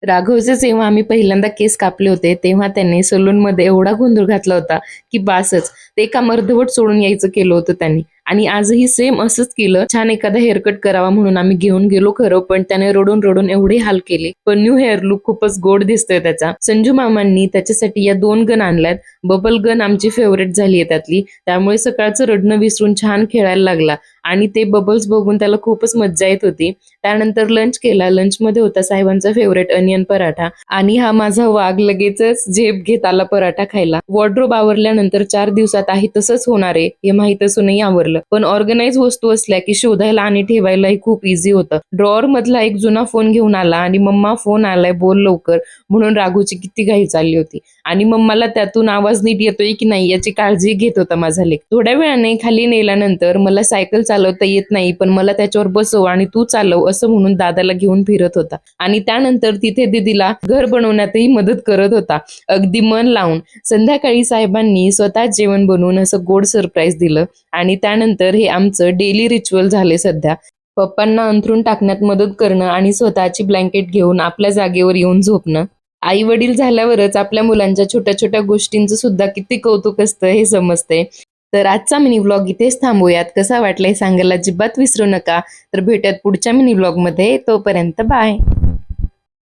राघवचे जेव्हा आम्ही पहिल्यांदा केस कापले होते तेव्हा त्यांनी सलूनमध्ये एवढा गोंधळ घातला होता की बासच. ते एका अर्धवट सोडून यायचं केलं होतं त्यांनी. आणि आजही सेम असंच केलं. छान एखादा हेअरकट करावा म्हणून आम्ही घेऊन गेलो खरं, पण त्याने रडून रडून एवढे हाल केले. पण न्यू हेअर लुक खूपच गोड दिसतोय त्याचा. संजू मामांनी त्याच्यासाठी या 2 गन आणल्यात. बबल गन आमची फेवरेट झाली आहे त्यातली, त्यामुळे सकाळचं रडणं विसरून छान खेळायला लागला आणि ते बबल्स बघून त्याला खूपच मज्जा येत होती. त्यानंतर लंच केला. लंचमध्ये होता साहेबांचा फेवरेट अनियन पराठा आणि हा माझा वाघ लगेचच झेप घेत आला पराठा खायला. वॉर्डरोब आवरल्यानंतर 4 दिवसात आहे तसंच होणार आहे हे माहित असूनही आवरलं. पण ऑर्गनाइज वस्तू असल्या की शोधायला आणि ठेवायलाही खूप इझी होतं. ड्रॉअर मधला एक जुना फोन घेऊन आला आणि मम्मा फोन आलाय बोल लवकर म्हणून राघूची किती घाई चालली होती. आणि मम्माला त्यातून आवाज नीट येतोय की नाही याची काळजी घेत होता माझा लेक. थोड्या वेळाने खाली नेल्यानंतर मला सायकल चालवता येत नाही पण मला त्याच्यावर बसव आणि तू चालव असं म्हणून दादाला घेऊन फिरत होता. आणि त्यानंतर तिथे दीदीला घर बनवण्यातही मदत करत होता अगदी मन लावून. संध्याकाळी साहेबांनी स्वतः जेवण बनवून असं गोड सरप्राईज दिलं आणि त्यानंतर हे आमचं डेली रिच्युअल झाले सध्या. पप्पांना अंथरूण टाकण्यात मदत करणं आणि स्वतःची ब्लँकेट घेऊन आपल्या जागेवर येऊन झोपणं. आई वडील झाल्यावरच आपल्या मुलांच्या छोट्या छोट्या गोष्टींचं सुद्धा किती कौतुक असतं हे समजते. तर आजचा मिनी व्लॉग इथेच थांबूयात. कसा वाटलाय सांगायला अजिबात विसरू नका. तर भेटूयात पुढच्या मिनी व्लॉग मध्ये. तोपर्यंत बाय.